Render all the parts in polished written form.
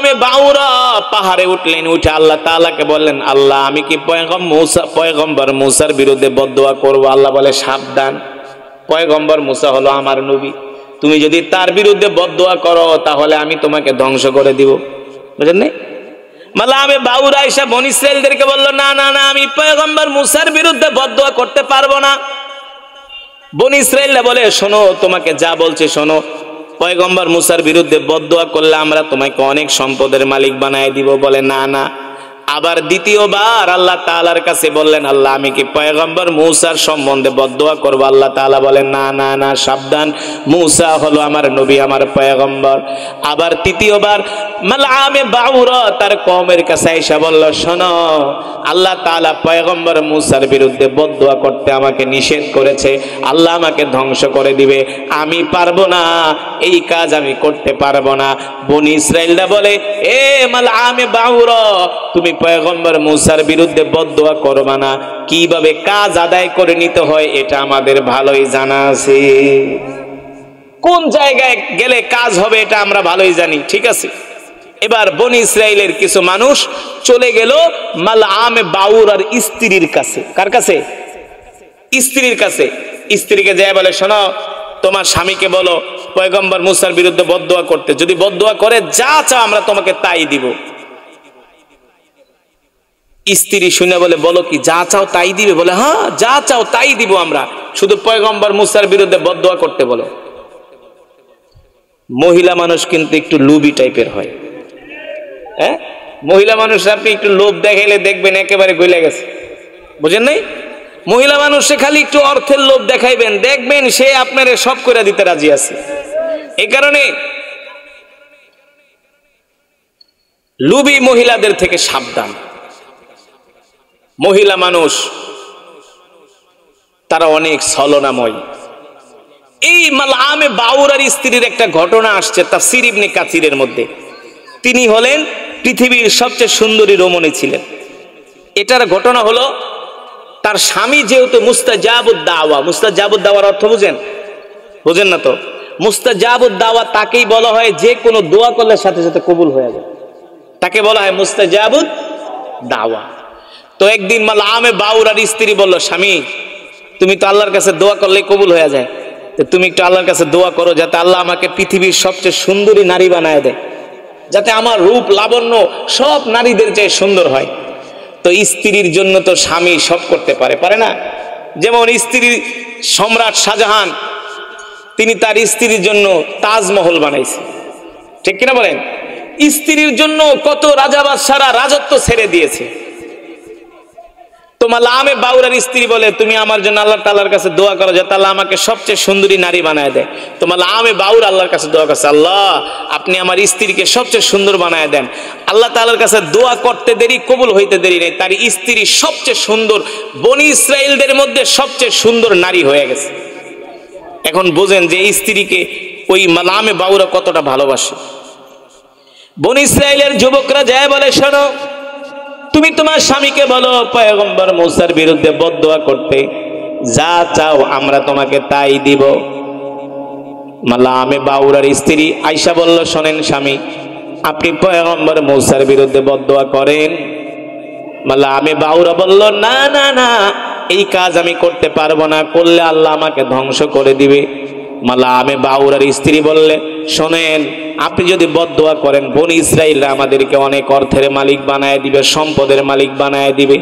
মালামে বাউরা পাহাড়ে উঠলেন, উঠে আল্লাহ তাআলাকে বললেন, আল্লাহ আমি কি পয়গম্বর মুসার বিরুদ্ধে বদদোয়া করব? আল্লাহ বলে, সাবধান, পয়গম্বর মুসা হলো আমার নবী, তুমি যদি তার বিরুদ্ধে বদদোয়া করো তাহলে আমি তোমাকে ধ্বংস করে দিব। বুঝলেন না? মালামে বাউরা এসে বনী ইসরাইলদেরকে বলল, না না না, আমি পয়গম্বর মুসার বিরুদ্ধে বদদোয়া করতে পারবো না। বনী ইসরাইলরা বলে, শোনো, তোমাকে যা বলছে শোনো, পয়গম্বর মুসার বিরুদ্ধে বদদোয়া করলে আমরা তোমাকে অনেক সম্পদের মালিক বানায় দিব। বলে, না না। আবার দ্বিতীয়বার আল্লাহ তাআলার কাছে বললেন, আল্লাহ আমি কি পয়গম্বর মুসার সম্বন্ধে বদদোয়া করব? আল্লাহ তাআলা বলেন, না না না, সাবধান, মুসা হলো আমার নবী, আমার পয়গম্বর। আবার তৃতীয়বার মালামে বাউরা তার কওমের কাছে এসে বলল, শোনো, আল্লাহ তাআলা পয়গম্বর মুসার বিরুদ্ধে বদদোয়া করতে আমাকে নিষেধ করেছে, আল্লাহ আমাকে ধ্বংস করে দিবে, আমি পারবো না, এই কাজ আমি করতে পারবো না। বনী ইসরাইলরা বলে, এ মালামে বাউরা, তুমি পয়গম্বর মুসার বিরুদ্ধে বদদোয়া করবা না, কিভাবে কাজ আদায় করে নিতে হয় এটা আমাদের ভালোই জানা আছে, কোন জায়গায় গেলে কাজ হবে এটা আমরা ভালোই জানি, ঠিক আছে? এবার বনী ইসরাইলের কিছু মানুষ চলে গেল মালামে বাউরার স্ত্রীর কাছে। কার কাছে? স্ত্রীর কাছে। স্ত্রীকে যায় বলে, শোনো, তোমার স্বামীকে বলো পয়গম্বর মুসার বিরুদ্ধে বদদোয়া করতে, যদি বদদোয়া করে যা চাও আমরা তোমাকে তাই দিব। স্ত্রী শুনে বলে, বলো কি, যা চাও তাই দিবে? বলে, হ্যাঁ, যা চাও তাই দিব আমরা, শুধু পয়গম্বর মুসার বিরুদ্ধে বদদোয়া করতে বলো। মহিলা মানুষ কিন্তু একটু লোভী টাইপের হয়, হ্যাঁ? মহিলা মানুষ আপনি একটু লোভ দেখাইলে দেখবেন একেবারে গইলা গেছে, বুঝেন নাই? মহিলা মানুষ সে খালি একটু অর্থের লোভ দেখাইবেন, দেখবেন সে আপনারে সব করে দিতে রাজি আছে। এই কারণে লোভী মহিলাদের থেকে সাবধান। মহিলা মানুষ তারা অনেক ছলনাময়। এই মালামে বাউরার স্ত্রীর একটা ঘটনা আসছে তাফসীর ইবনে কাসিরের মধ্যে। তিনি হলেন পৃথিবীর সবচেয়ে সুন্দরী রমণী ছিলেন। এটার ঘটনা হলো, তার স্বামী যেহেতু মুস্তাজাবুদ দাওয়া, মুস্তাজাবুদ দাওয়ার অর্থ বুঝেন? বুঝেন না তো? মুস্তাজাবুদ দাওয়া তাকেই বলা হয় যে কোনো দোয়া করলে সাথে সাথে কবুল হয়ে যায়, তাকে বলা হয় মুস্তাজাবুদ দাওয়া। তো একদিন মালামে বাউরার স্ত্রী বলল, স্বামী, তুমি তো আল্লাহর কাছে দোয়া করলেই কবুল হয়ে যায়, তো তুমি একটু আল্লাহর কাছে দোয়া করো যাতে আল্লাহ আমাকে পৃথিবীর সবচেয়ে সুন্দরী নারী বানায় দেয়, যাতে আমার রূপ লাবণ্য সব নারীদের চেয়ে সুন্দর হয়। তো স্ত্রীর জন্য তো স্বামী সব করতে পারে, পারে না? যেমন স্ত্রী সম্রাট শাহজাহান, তিনি তার স্ত্রীর জন্য তাজমহল বানাইছে, ঠিক কিনা বলেন? স্ত্রীর জন্য কত রাজা বাদশারা রাজত্ব ছেড়ে দিয়েছে। তো মালামে বাউরার স্ত্রী বলে, তুমি আমার জন্য আল্লাহ তাআলার কাছে দোয়া করো যাতে আল্লাহ আমাকে সবচেয়ে সুন্দরী নারী বানায় দেয়। তো মালামে বাউর আল্লাহর কাছে দোয়া করছে, আল্লাহ আপনি আমার স্ত্রীকে সবচেয়ে সুন্দর বানায় দেন। আল্লাহ তাআলার কাছে দোয়া করতে দেরি, কবুল হইতে দেরি নেই, তার স্ত্রী সবচেয়ে সুন্দর, বনী ইসরাইলদের মধ্যে সবচেয়ে সুন্দর নারী হয়ে গেছে। এখন বোঝেন যে স্ত্রীকে ওই মালামে বাউরা কতটা ভালোবাসে। বনী ইসরাইলের যুবকরা যায় বলে, শোনো, তুমি তোমার স্বামীকে বলো পয়গম্বর মুসার বিরুদ্ধে বদদোয়া করতে, যা চাও আমরা তোমাকে তাই দিব। মালামে বাউরার স্ত্রী আয়েশা বলল, শোনেন স্বামী, আপনি পয়গম্বর মুসার বিরুদ্ধে বদদোয়া করেন। মালামে বাউরা বলল, না না না, এই কাজ আমি করতে পারবো না, করলে আল্লাহ আমাকে ধ্বংস করে দিবে। মালামে বাউরার স্ত্রী বললে, শোনেন, আপনি যদি বদদোয়া করেন বনী ইসরাইলরা আমাদেরকে অনেক অর্থের মালিক বানায় দিবে, সম্পদের মালিক বানায় দিবে,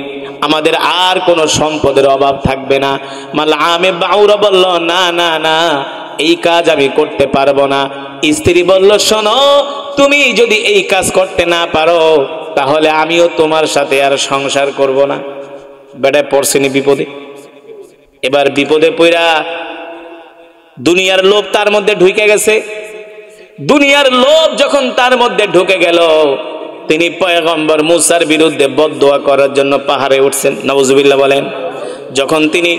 আমাদের আর কোনো সম্পদের অভাব থাকবে না। মালামে বাউরা বলল, না না না, এই কাজ আমি করতে পারবো না। স্ত্রী বলল, শোনো, তুমি যদি এই কাজ করতে না পারো তাহলে আমিও তোমার সাথে আর সংসার করব না। বেটা পড়ছেনি বিপদে। এবার বিপদে পড়া দুনিয়ার লোভ তার মধ্যে ঢুকে গেছে। দুনিয়ার লোভ যখন তার মধ্যে ঢুকে গেল, তিনি পয়গম্বর মুসার বিরুদ্ধে বদদোয়া করার জন্য পাহাড়ে উঠছেন। নাউজুবিল্লাহ বলেন। যখন তিনি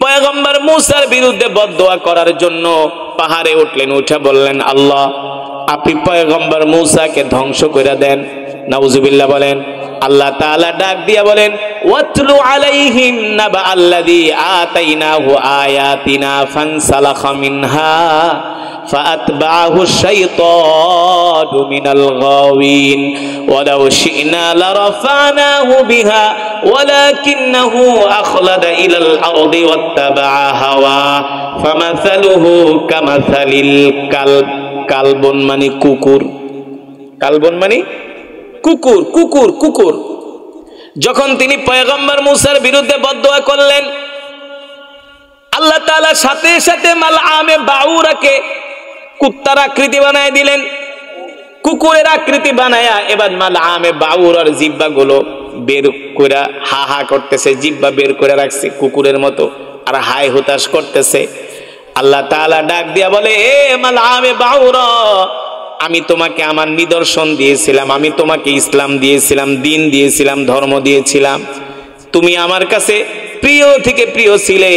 পয়গম্বর মুসার বিরুদ্ধে বদদোয়া করার জন্য পাহাড়ে উঠলেন, উঠে বললেন, আল্লাহ আপনি পয়গম্বর মুসাকে ধ্বংস করে দেন। নাউজুবিল্লাহ বলেন। আল্লাহ তাআলা ডাক দিয়া বলেন, ওয়াতলু আলাইহিম নাবা আল্লাযী আতাইনাহু আয়াতিনা ফানসালাখা মিনহা فأتبعه الشيطان من الغاوين ولو شئنا لرفعناه بها ولكنه أخلد إلى الأرض واتبع هواه فمثله كمثل الكلب كلب মানে কুকুর কালবন মানে কুকুর কুকুর কুকুর যখন তিনি পয়গম্বর মুসার বিরুদ্ধে বদদোয়া করলেন আল্লাহ তাআলা সাথে সাথে মালআমে বাউরাকে কুত্তার আকৃতি বানায় দিলেন কুকুরের আকৃতি বানায়া এবার মালআমে বাউরার জিহ্বাগুলো বের করে হা হা করতেছে জিহ্বা বের করে রাখছে কুকুরের মতো আর হাই হুতাশ করতেছে আল্লাহ তাআলা ডাক দিয়া বলে এ মালআমে বাউরা আমি তোমাকে আমার নিদর্শন দিয়েছিলাম আমি তোমাকে ইসলাম দিয়েছিলাম দ্বীন দিয়েছিলাম ধর্ম দিয়েছিলাম তুমি আমার কাছে প্রিয় থেকে প্রিয় ছিলে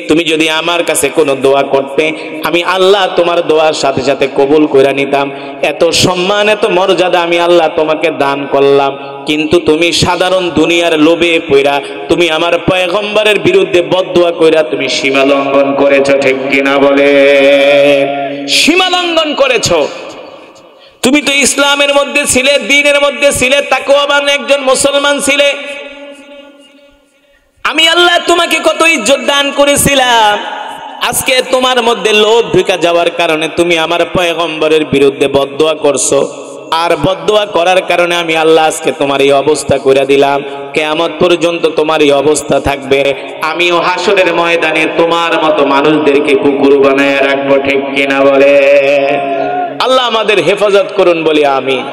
তুমি যদি আমার কাছে কোনো দোয়া করতে আমি আল্লাহ তোমার দোয়ার সাথে সাথে কবুল করে নিতাম এত সম্মান এত মর্যাদা আমি আল্লাহ তোমাকে দান করলাম কিন্তু তুমি সাধারণ দুনিয়ার লোভে পড়া তুমি আমার পয়গম্বরের বিরুদ্ধে বদদোয়া কইরা তুমি সীমা লঙ্ঘন করেছো ঠিক কিনা বলে সীমা লঙ্ঘন করেছো তুমি তো ইসলামের মধ্যে ছিলে দ্বীনের মধ্যে ছিলে তাকওয়াবান একজন মুসলমান ছিলে আমি আল্লাহ তোমাকে কত ইজ্জত দান করেছিলাম আজকে তোমার মধ্যে লোভ ঢুকে যাওয়ার কারণে তুমি আমার পয়গম্বরের বিরুদ্ধে বদদোয়া করছো আর বদদোয়া করার কারণে আমি আল্লাহ আজকে তোমার এই অবস্থা করে দিলাম কিয়ামত পর্যন্ত তোমার এই অবস্থা থাকবে আমিও হাসরের ময়দানে তোমার মতো মানুষদেরকে কুকুর বানায় রাখবো ঠিক কিনা বলে আল্লাহ আমাদের হেফাজত করুন বলি আমিন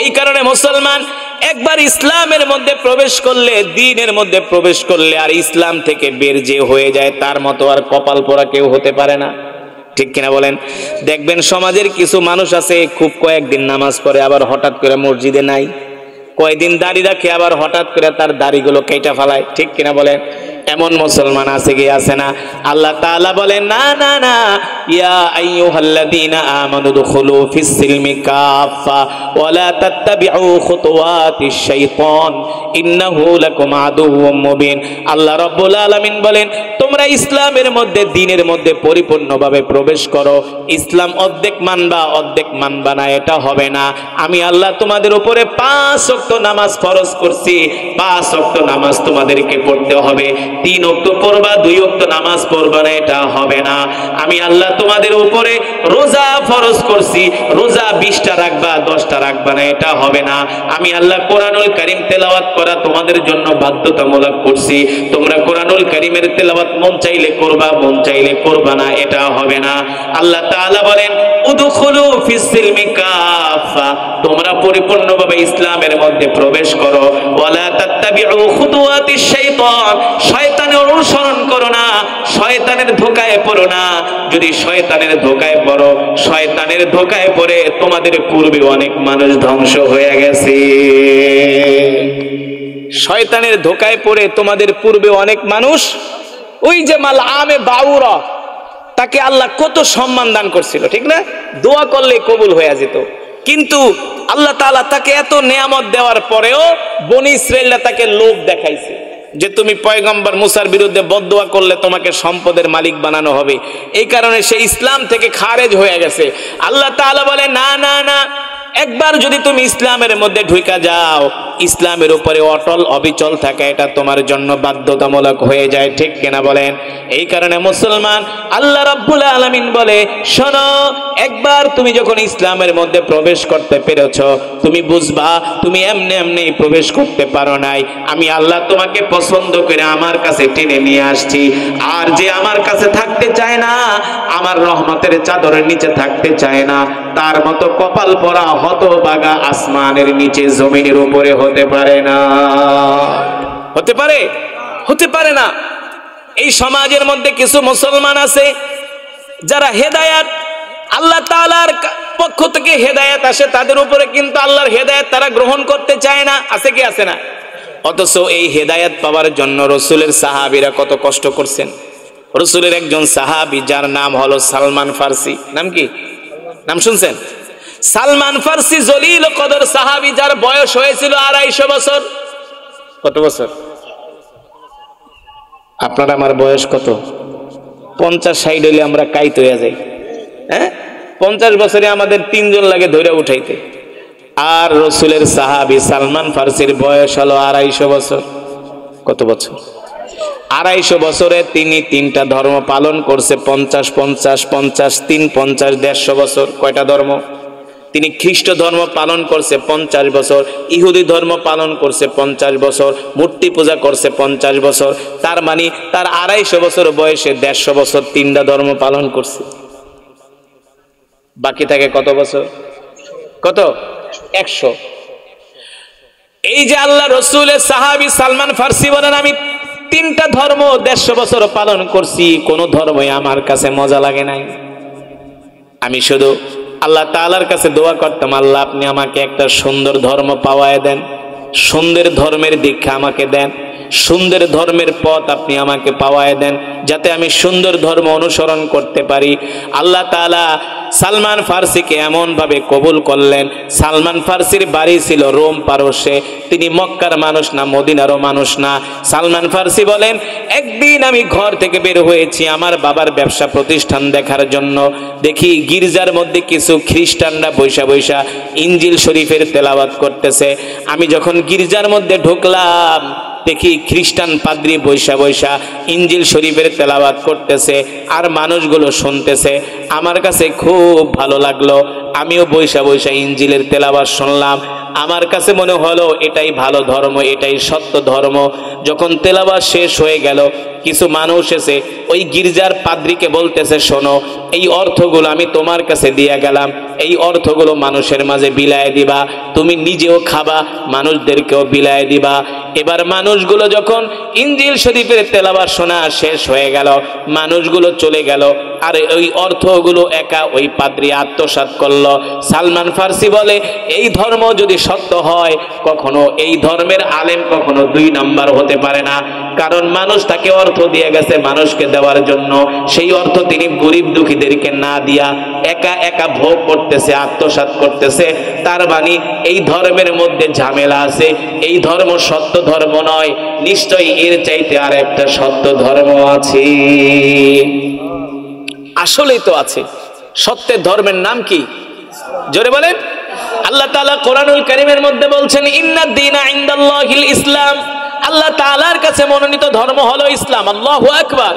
এই কারণে মুসলমান একবার ইসলামের মধ্যে প্রবেশ করলে দ্বীনের মধ্যে প্রবেশ করলে আর ইসলাম থেকে বের যে হয়ে যায় তার মতো আর কপাল পোড়া কেউ হতে পারে না ঠিক কিনা বলেন দেখবেন সমাজের কিছু মানুষ আছে খুব কয়েকদিন নামাজ পড়ে আবার হঠাৎ করে মসজিদে নাই কয়েকদিন দাড়ি রাখে আবার হঠাৎ করে তার দাড়িগুলো কেটে ফেলায় ঠিক কিনা বলেন এমন মুসলমান আছে কি আছে না আল্লাহ তাআলা বলেন না না না ইয়া আইয়ুহাল্লাযীনা আমানু দুখুলু ফিস সিলমি কাফা ওয়া লা তাত্তাবিউ খুতুওয়াতিশ শাইতান ইন্নাহু লাকুম আদুউম মুবিন আল্লাহ রাব্বুল আলামিন বলেন তোমরা ইসলামের মধ্যে দ্বীনের মধ্যে পরিপূর্ণভাবে প্রবেশ করো ইসলাম অর্ধেক মানবা না এটা হবে না আমি আল্লাহ তোমাদের উপরে 5 ওয়াক্ত নামাজ ফরজ করছি 5 ওয়াক্ত নামাজ তোমাদেরকে পড়তে হবে 3 ওয়াক্ত পড়বা 2 ওয়াক্ত নামাজ পড়বা না এটা হবে না আমি আল্লাহ তোমাদের উপরে রোজা ফরজ করছি রোজা 20টা রাখবা 10টা রাখবা না এটা হবে না আমি আল্লাহ কোরআনুল কারীম তেলাওয়াত করা তোমাদের জন্য বাধ্যতামূলক করছি তোমরা কোরআনুল কারীমের তেলাওয়াত মন চাইলে করবা মন চাইলে করবা না এটা হবে না আল্লাহ তাআলা বলেন উদখুলু ফিস সিলমি কাফা তোমরা পরিপূর্ণভাবে ইসলামের মধ্যে প্রবেশ করো ওয়ালা তাত্তাবিউ খুতুওয়াতিশ শাইতান শয়তানের অনুসরণ করো না শয়তানের ধোঁকায় পড়ো না যদি শয়তানের ধোঁকায় পড়ো শয়তানের ধোঁকায় পড়ে তোমাদের পূর্বে অনেক মানুষ ধ্বংস হয়ে গেছে শয়তানের ধোঁকায় পড়ে তোমাদের পূর্বে অনেক মানুষ ওই যে মালআমে বাউরা তাকে আল্লাহ কত সম্মান দান করছিল ঠিক না দোয়া করলে কবুল হয়ে যেত কিন্তু আল্লাহ তাআলা তাকে এত নিয়ামত দেওয়ার পরেও বনি ইসরাঈলরা তাকে লোভ দেখাইছে যে তুমি পয়গম্বর মুসার বিরুদ্ধে বদদোয়া করলে তোমাকে সম্পদের মালিক বানানো হবে এই কারণে সে ইসলাম থেকে খারেজ হয়ে গেছে আল্লাহ তাআলা বলে না না না একবার যদি তুমি ইসলামের মধ্যে ঢুকে যাও ইসলামের উপরে অটল অবিচল থাকা এটা তোমার জন্য বাধ্যতামূলক হয়ে যায় ঠিক কিনা বলেন এই কারণে মুসলমান আল্লাহ রাব্বুল আলামিন বলে শোনো একবার তুমি যখন ইসলামের মধ্যে প্রবেশ করতে পেরেছো তুমি বুঝবা তুমি এমনি এমনি প্রবেশ করতে পারো নাই আমি আল্লাহ তোমাকে পছন্দ করে আমার কাছে টেনে নিয়ে আসছি আর যে আমার কাছে থাকতে চায় না আমার রহমতের চাদরের নিচে থাকতে চায় না তার মতো কপাল পরা হতভাগা আসমানের নিচে জমিনের উপরে হতে পারে না হতে পারে না এই সমাজের মধ্যে কিছু মুসলমান আছে যারা হেদায়েত আল্লাহ তাআলার পক্ষ থেকে হেদায়েত আসে তাদের উপরে কিন্তু আল্লাহর হেদায়েত তারা গ্রহণ করতে চায় না আছে কি আছে না অথচ এই হেদায়েত পাওয়ার জন্য রাসূলের সাহাবীরা কত কষ্ট করছেন রাসূলের একজন সাহাবী যার নাম হলো সালমান ফারসি নাম কি নাম শুনছেন সালমান ফারসি জলিল কদর সাহাবী যার বয়স হয়েছিল 250 বছর কত বছর আপনার আমার বয়স কত 50-60 হইলে আমরা কাইত হয়ে যাই হ্যাঁ, 50 বছরে আমাদের 3 জন লাগে ধরে উঠাইতে। আর রসুলের সাহাবী সালমান ফার্সির বয়স হলো 250 বছর। কত বছর? 250 বছরে তিনি 3টা ধর্ম পালন করছে। 50 50 50 3 50 150 বছর। কয়টা ধর্ম? তিনি খ্রিস্ট ধর্ম পালন করছে 50 বছর, ইহুদি ধর্ম পালন করছে 50 বছর, মূর্তি পূজা করছে 50 বছর। তার মানে তার 250 বছর বয়সে 150 বছর 3টা ধর্ম পালন করছে। বাকি থাকে কত বছর? কত? 100। এই যে আল্লাহ রসুলের সাহাবী সালমান ফার্সি বলেন, আমি 3টা ধর্ম 150 বছর পালন করছি, কোন ধর্মই আমার কাছে মজা লাগে নাই। আমি শুধু আল্লাহ তাআলার কাছে দোয়া করতাম, আল্লাহ আপনি আমাকে একটা সুন্দর ধর্ম পাওয়ায় দেন, সুন্দর ধর্মের দীক্ষা আমাকে দেন, সুন্দর ধর্মের পথ আপনি আমাকে পাওয়ায় দেন, যাতে আমি সুন্দর ধর্ম অনুসরণ করতে পারি। আল্লাহ তাআলা সালমান ফার্সিকে এমন ভাবে কবুল করলেন। সালমান ফার্সির বাড়ি ছিল রোম পারস্যে, তিনি মক্কার মানুষ না, মদিনারও মানুষ না। সালমান ফার্সি বলেন, একদিন আমি ঘর থেকে বের হয়েছি আমার বাবার ব্যবসা প্রতিষ্ঠান দেখার জন্য। দেখি গির্জার মধ্যে কিছু খ্রিস্টানরা বৈশা বৈশা ইঞ্জিল শরীফের তেলাওয়াত করতেছে। আমি যখন গির্জার মধ্যে ঢুকলাম, দেখি খ্রিস্টান পাদ্রী বৈশা বৈশা ইঞ্জিল শরীফের তেলাওয়াত করতেছে আর মানুষগুলো শুনতেছে। আমার কাছে খুব ভালো লাগলো, আমিও বৈশা বৈশা ইঞ্জিলের তেলাওয়াত শুনলাম। আমার কাছে মনে হলো এটাই ভালো ধর্ম, এটাই সত্য ধর্ম। যখন তেলাওয়াত শেষ হয়ে গেল, কিছু মানুষ এসে ওই গির্জার পাদ্রীকে বলতেছে, শোনো, এই অর্থগুলো আমি তোমার কাছে দিয়ে গেলাম, এই অর্থগুলো মানুষের মাঝে বিলায় দিবা, তুমি নিজেও খাবা, মানুষদেরকেও বিলায় দিবা। এবার মানুষগুলো যখন ইঞ্জিল শরীফের তেলাওয়াত শোনা শেষ হয়ে গেল, মানুষগুলো চলে গেল, আর ওই অর্থগুলো একা ওই পাদ্রী আত্মসাৎ করলো। সালমান ফার্সি বলে, এই ধর্ম যদি সত্য হয়, কখনো এই ধর্মের আলেম কখনো 2 নাম্বার হতে পারে না। কারণ মানুষ তাকে অর্থ দিয়ে গেছে মানুষকে দেওয়ার জন্য, সেই অর্থ তিনি গরিব দুঃখীদেরকে না দিয়া একা একা ভোগ করতেছে, আত্মসাৎ করতেছে। তার মানে এই ধর্মের মধ্যে ঝামেলা আছে, এই ধর্ম সত্য ধর্ম নয়। নিশ্চয়ই এর চাইতে আর একটা সত্য ধর্ম আছে। আসলেই তো আছে। সত্যের ধর্মের নাম কি? জোরে বলেন। আল্লাহ তাআলা কোরআনুল কারীমের মধ্যে বলছেন, ইন্নাদ দীনা ইনদাল্লাহিল ইসলাম। আল্লাহ তাআলার কাছে মনোনীত ধর্ম হলো ইসলাম। আল্লাহু আকবার।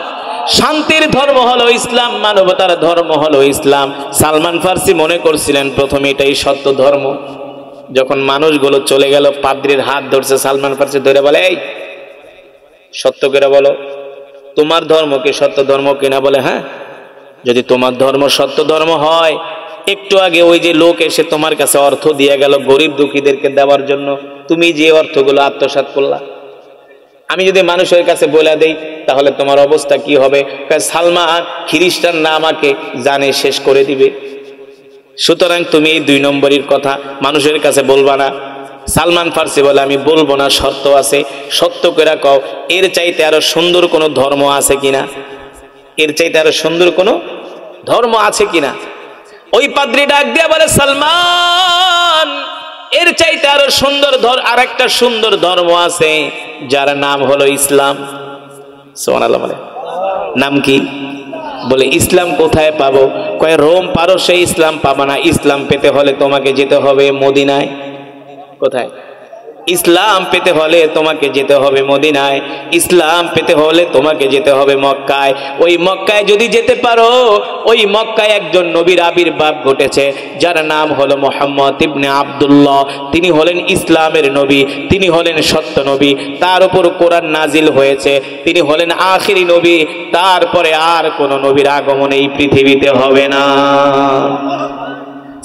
শান্তির ধর্ম হলো ইসলাম, মানবতার ধর্ম হলো ইসলাম। সালমান ফার্সি মনে করছিলেন প্রথমে এটাই সত্য ধর্ম। যখন মানুষগুলো চলে গেল, পাদ্রীর হাত ধরছে, সালমান ফার্সি ধরে বলে, এই সত্য করে বলো, তোমার ধর্ম কি সত্য ধর্ম কিনা? বলে, হ্যাঁ, যদি তোমার ধর্ম সত্য ধর্ম হয়, একটু আগে ওই যে লোক এসে তোমার কাছে অর্থ দিয়ে গেল গরিব দুঃখীদেরকে দেওয়ার জন্য, তুমি যে অর্থগুলো আত্মসাৎ করলা, আমি যদি মানুষের কাছে বলে দেই তাহলে তোমার অবস্থা কি হবে? সালমান খ্রিস্টান না আমাকে জানে শেষ করে দিবে, সুতরাং তুমি এই 2 নম্বরের কথা মানুষের কাছে বলবা না। সালমান ফার্সি বলে, আমি বলবো না, সত্য আছে, সত্য করে কও, এর চাইতে আরো সুন্দর কোনো ধর্ম আছে কিনা, এর চাইতে আরো সুন্দর কোনো ধর্ম আছে কিনা? ওই পাদ্রী ডাক দিয়া বলে, সালমান, এর চাইতে আরো সুন্দর আর একটা সুন্দর ধর্ম আছে, যার নাম হলো ইসলাম। সুবহানাল্লাহ বলে, নাম কি? বলে, ইসলাম কোথায় পাবো? কয়, রোম পারস্যে ইসলাম পাবা না, ইসলাম পেতে হলে তোমাকে যেতে হবে মদিনায়। কোথায়? ইসলাম পেতে হলে তোমাকে যেতে হবে মদিনায়, ইসলাম পেতে হলে তোমাকে যেতে হবে মক্কায়। ওই মক্কায় যদি যেতে পারো, ওই মক্কায় একজন নবীর আবির্ভাব ঘটেছে, যার নাম হলো মুহাম্মদ ইবনে আব্দুল্লাহ। তিনি হলেন ইসলামের নবী, তিনি হলেন সত্য নবী, তার উপর কোরআন নাজিল হয়েছে, তিনি হলেন আখিরি নবী। তারপরে আর কোন নবীর আগমন এই পৃথিবীতে হবে না।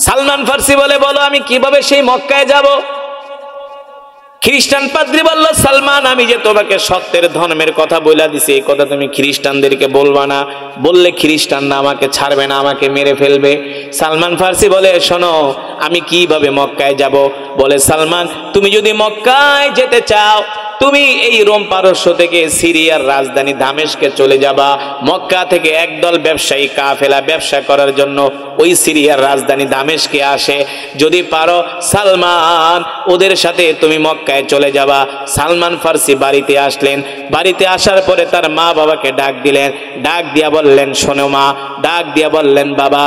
সালমান ফার্সি বলে, বলো আমি কিভাবে সেই মক্কায় যাব? খ্রিস্টান পাদ্রী বলল, সালমান, আমি যে তোমাকে সত্যের ধর্মের কথা বলে দিছি, এই কথা তুমি খ্রিস্টানদেরকে বলবা না, বললে খ্রিস্টানরা আমাকে ছাড়বে না, আমাকে মেরে ফেলবে। সালমান ফার্সি বলে, শোনো, আমি কিভাবে মক্কায় যাব? বলে, সালমান, তুমি যদি মক্কায় যেতে চাও, তুমি এই রোম পারস্য থেকে সিরিয়ার রাজধানী দামেস্কে চলে যাবা। মক্কা থেকে একদল ব্যবসায়ী কাফেলা ব্যবসা করার জন্য ওই সিরিয়ার রাজধানী দামেস্কে আসে। যদি পারো সালমান, ওদের সাথে তুমি মক্কায় চলে যাবা। সালমান ফার্সি বাড়িতে আসলেন। বাড়িতে আসার পরে তার মা বাবাকে ডাক দিলেন। ডাক দিয়া বললেন, শোনো মা, ডাক দিয়া বললেন, বাবা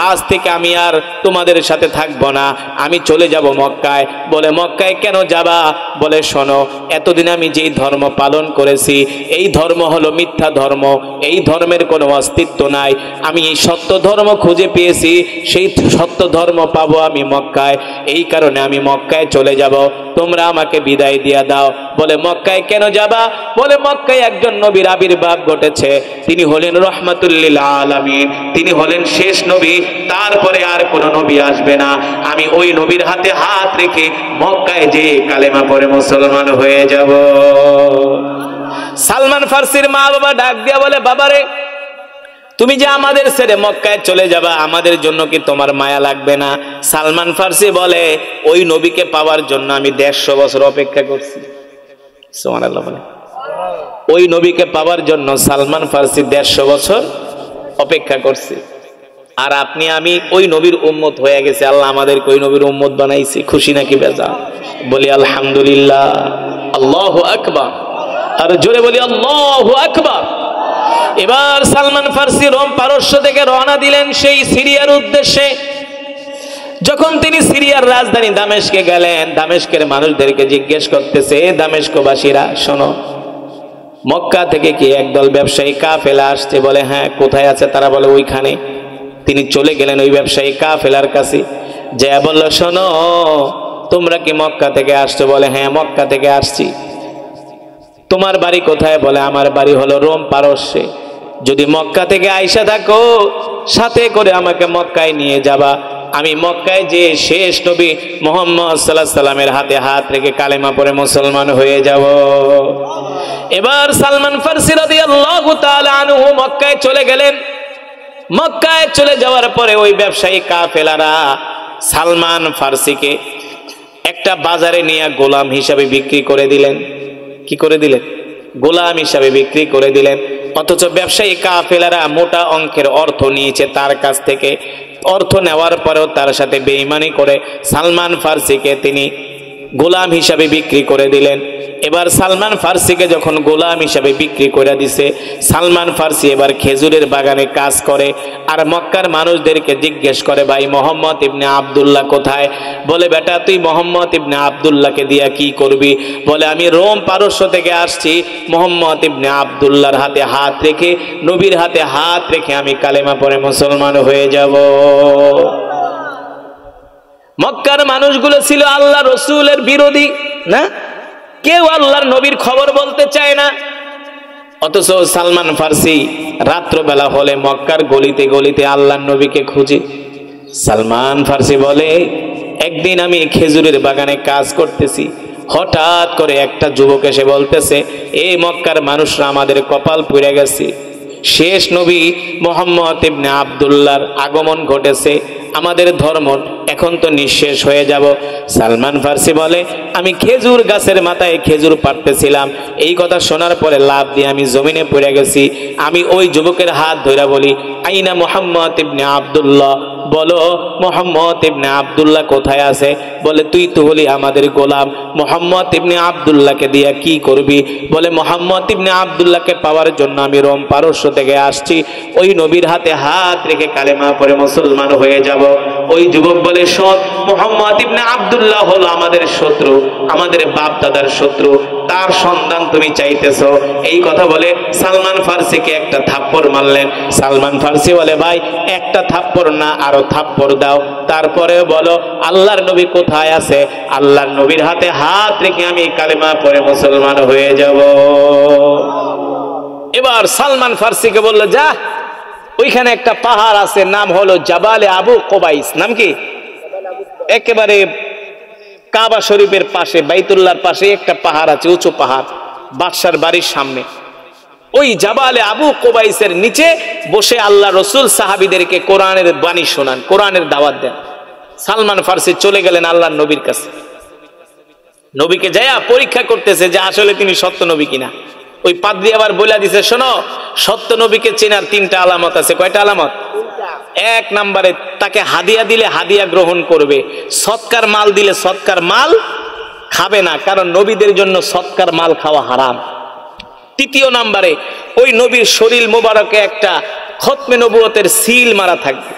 আজ থেকে আমি আর তোমাদের সাথে থাকবো না, আমি চলে যাব মক্কায়। বলে মক্কায় কেন যাবা? বলে শোনো, এতদিন আমি যেই ধর্ম পালন করেছি এই ধর্ম হলো মিথ্যা ধর্ম, এই ধর্মের কোনো অস্তিত্ব নাই। আমি এই সত্য ধর্ম খুঁজে পেয়েছি, সেই সত্য ধর্ম পাবো আমি মক্কায়, এই কারণে আমি মক্কায় চলে যাব, তোমরা আমাকে বিদায় দিয়া দাও। বলে মক্কায় কেন যাবা? বলে মক্কায় একজন নবীর আবির্ভাব ঘটেছে, তিনি হলেন রহমাতুল লিল আলামিন, তিনি হলেন শেষ নবী, তারপরে আর কোন নবী আসবে না। আমি ওই নবীর হাতে হাত রেখে মক্কায় যে কালেমা পড়ে মুসলমান হয়ে যাব। সালমান ফার্সির মা বাবা ডাক দিয়া বলে, বাবারে তুমি যে আমাদের ছেড়ে মক্কায় চলে যাবা, আমাদের জন্য কি তোমার মায়া লাগবে না? সালমান ফার্সি বলে, ওই নবীকে পাওয়ার জন্য আমি 150 বছর অপেক্ষা করছি। সুবহানাল্লাহ বলে, ওই নবীকে পাওয়ার জন্য সালমান ফার্সি 150 বছর অপেক্ষা করছি। আর আপনি আমি ওই নবীর উম্মত হয়ে গেছে, আল্লাহ আমাদেরকে ওই নবীর উম্মত বানাইছে, খুশি নাকি বেজার? বলি আলহামদুলিল্লাহ, আল্লাহু আকবার, আর জোরে বলি আল্লাহু আকবার। এবার সালমান ফার্সি রোম পারস্য থেকে রওনা দিলেন সেই সিরিয়ার উদ্দেশ্যে। যখন তিনি সিরিয়ার রাজধানী দামেস্কে গেলেন, দামেস্কের মানুষদেরকে জিজ্ঞেস করতেছে, দামেস্কবাসীরা শোনো, মক্কা থেকে কি একদল ব্যবসায়ী কাফেলা আসছে? বলে হ্যাঁ। কোথায় আছে তারা? বলে ওইখানে। তিনি চলে গেলেন ওই ব্যবসায়ী কাফেলার কাছে, যে বলল, শোনো তোমরা কি মক্কা থেকে আসছো? বলে হ্যাঁ মক্কা থেকে আসছি। তোমার বাড়ি কোথায়? বলে আমার বাড়ি হলো রোম পারস্যে। যদি মক্কা থেকে আইসা থাকো, সাথে করে আমাকে মক্কায় নিয়ে যাবা, আমি মক্কায় যে শেষ নবী মুহাম্মদ সাল্লাল্লাহু আলাইহি সাল্লামের হাতে হাত রেখে কালেমা পড়ে মুসলমান হয়ে যাব। এবার সালমান ফার্সি রাদিয়াল্লাহু তাআলা আনহু মক্কায় চলে গেলেন। মক্কায় চলে যাওয়ার পরে ওই ব্যবসায়ী কাফেলারা সালমান ফার্সিকে একটা বাজারে নিয়ে গোলাম হিসাবে বিক্রি করে দিলেন। কি করে দিলেন? গোলাম হিসাবে বিক্রি করে দিলেন। অথচ ব্যবসায়ী কাফেলারা মোটা অঙ্কের অর্থ নিয়েছে তার কাছ থেকে। অর্থ নেওয়ার পরেও তার সাথে বেঈমানি করে সালমান ফার্সিকে তিনি গোলাম হিসাবে বিক্রি করে দিলেন। এবার সালমান ফার্সিকে যখন গোলাম হিসাবে বিক্রি করে দিছে, সালমান ফার্সি এবার খেজুরের বাগানে কাজ করে আর মক্কার মানুষদেরকে জিজ্ঞেস করে, ভাই মোহাম্মদ ইবনে আব্দুল্লাহ কোথায়? বলে বেটা তুই মোহাম্মদ ইবনে আব্দুল্লাহকে দিয়া কি করবি? বলে আমি রোম পারস্য থেকে আসছি, মোহাম্মদ ইবনে আব্দুল্লাহর হাতে হাত রেখে, নবীর হাতে হাত রেখে আমি কালেমা পড়ে মুসলমান হয়ে যাব। মক্কার মানুষগুলো ছিল আল্লাহ রসুলের বিরোধী, না কেউ আল্লাহর নবীর খবর বলতে চায় না। অথচ সালমান ফার্সি রাত্রবেলা হলে মক্কার গলিতে গলিতে আল্লাহর নবীকে খুঁজে। সালমান ফার্সি বলে, একদিন আমি খেজুরের বাগানে কাজ করতেছি, হঠাৎ করে একটা যুবক এসে বলতেছে, এই মক্কার মানুষরা আমাদের কপাল পুড়ে গেছে, শেষ নবী মুহাম্মদ ইবনে আব্দুল্লাহর আগমন ঘটেছে, আমাদের ধর্ম এখন তো নিঃশেষ হয়ে যাব। সালমান ফার্সি বলে, আমি খেজুর গাছের মাথায় খেজুর পাড়তেছিলাম, এই কথা শোনার পরে লাফ দিয়ে আমি জমিনে পড়ে গেছি। আমি ওই যুবকের হাত ধরে বলি, আইনা মুহাম্মদ ইবনে আব্দুল্লাহ, বলো মুহাম্মদ ইবনে আব্দুল্লাহ কোথায় আছে? বলে তুই তো হলি আমাদের গোলাম, মুহাম্মদ ইবনে আব্দুল্লাহকে দিয়া কি করবি? বলে মুহাম্মদ ইবনে আব্দুল্লাহকে পাওয়ার জন্য আমি রোম পারস্য থেকে আসছি, ওই নবীর হাতে হাত রেখে কালেমা পড়ে মুসলমান হয়ে যাব। ওই যুবক বলে, শোন, মুহাম্মদ ইবনে আব্দুল্লাহ হলো আমাদের শত্রু, আমাদের বাপ দাদার শত্রু, তার সন্ধান তুমি চাইতেছো। এই কথা বলে সালমান ফার্সিকে একটা থাপ্পড় মারলেন। সালমান ফার্সি বলে, ভাই একটা থাপ্পড় না, আরো থাপ্পড় দাও, তারপরে বলো আল্লাহর নবী কোথায় আছে? আল্লাহর নবীর হাতে হাত রেখে আমি কালেমা পড়ে মুসলমান হয়ে যাব। এবার সালমান ফার্সিকে বলল, যা, ওইখানে একটা পাহাড় আছে, নাম হলো জাবালে আবু কোবাইস। নাম কি? একেবারে কাবা শরীফের পাশে, বাইতুল্লাহর পাশে একটা পাহাড় আছে, উঁচু পাহাড়, বাদশার বাড়ির সামনে। ওই জাবালে আবু কোবাইসের নিচে বসে আল্লাহ রসুল সাহাবীদেরকে কোরআনের বাণী শোনান, কোরআনের দাওয়াত দেন। সালমান ফার্সি চলে গেলেন আল্লাহর নবীর কাছে। নবীকে যায়া পরীক্ষা করতেছে যে আসলে তিনি সত্য নবী কিনা। ওই পাদ্রী আবার বলে দিছে, শোনো, সত্য নবীকে চেনার 3টা আলামত আছে। কয়টা আলামত? এক নম্বরে তাকে হাদিয়া দিলে হাদিয়া গ্রহণ করবে, সৎকার মাল দিলে সৎকার মাল খাবে না, কারণ নবীদের জন্য সৎকার মাল খাওয়া হারাম। তৃতীয় নম্বরে ওই নবীর শরীর মোবারকে একটা খতমে নবুয়তের সিল মারা থাকবে,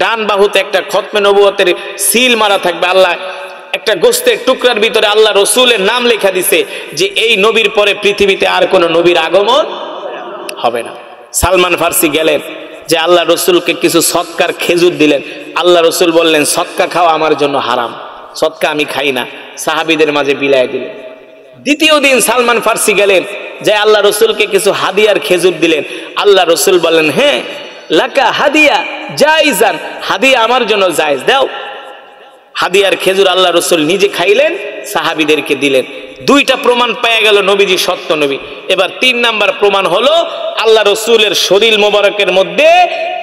ডান বাহুতে একটা খতমে নবুয়তের সিল মারা থাকবে। আল্লাহ একটা গোস্তের টুকরার ভিতরে আল্লাহ রসুলের নাম লেখা দিছে যে এই নবীর পরে পৃথিবীতে আর কোনো নবীর আগমন হবে না। সালমান ফার্সি গেলেন যে আল্লাহ রসুলকে কিছু সৎকার খেজুর দিলেন। আল্লাহ রসুল বললেন সৎকা খাওয়া আমার জন্য হারাম, সৎকা আমি খাই না, সাহাবীদের মাঝে বিলায় দিলেন। দ্বিতীয় দিন সালমান ফার্সি গেলেন যে আল্লাহ রসুলকে কিছু হাদিয়ার খেজুর দিলেন। আল্লাহ রসুল বললেন হ্যাঁ লাকা হাদিয়া জাইজান, হাদিয়া আমার জন্য জায়েজ, দাও। হাদিয়ার খেজুর আল্লাহ রসুল নিজে খাইলেন, সাহাবীদেরকে দিলেন। দুইটা প্রমাণ পাওয়া গেল নবীজি সত্য নবী। এবার 3 নাম্বার প্রমাণ হলো আল্লাহ রসুলের শরীর মোবারকের মধ্যে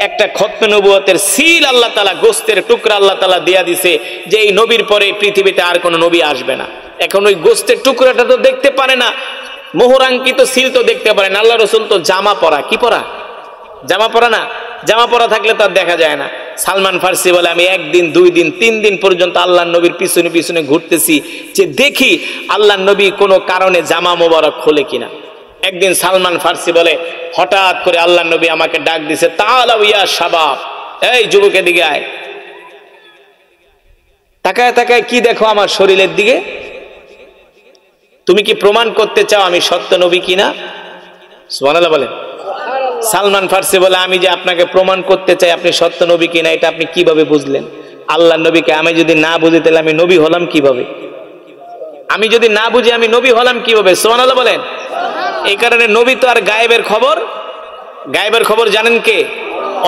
একটা খতমে নবুয়তের সিল আল্লাহ তাআলা, গোস্তের টুকরা আল্লাহ তাআলা দেয়া দিছে যে এই নবীর পরে পৃথিবীতে আর কোনো নবী আসবে না। এখন ওই গোস্তের টুকরাটা তো দেখতে পারে না, মোহরাঙ্কিত সিল তো দেখতে পারে না। আল্লাহ রসুল তো জামা পরা, কি পরা? জামা পরা না, জামা পরা থাকলে তো আর দেখা যায় না। সালমান ফার্সি বলে আমি 1 দিন 2 দিন 3 দিন পর্যন্ত আল্লাহ নবীর পিছনে পিছনে ঘুরতেছি যে দেখি আল্লাহ নবী কোনো কারণে জামা মোবারক খোলে কিনা। একদিন সালমান ফার্সি বলে হঠাৎ করে আল্লাহ নবী আমাকে ডাক দিছে, তাআলাউ ইয়া শাবাব, এই যুবকের দিকে আয়। তাকায় তাকায় কি দেখো আমার শরীরের দিকে? তুমি কি প্রমাণ করতে চাও আমি সত্য নবী কিনা? সুবহানাল্লাহ বলেন। সালমান ফার্সি বলে আমি যে আপনাকে প্রমাণ করতে চাই আপনি সত্য নবী কিনা, এটা আপনি কিভাবে বুঝলেন? আল্লাহ নবীকে আমি যদি না বুঝি তাহলে আমি নবী হলাম কিভাবে? আমি যদি না বুঝি আমি নবী হলাম কিভাবে? সুবহানাল্লাহ বলেন। এই কারণে নবী তো আর গায়েবের খবর জানেন কে?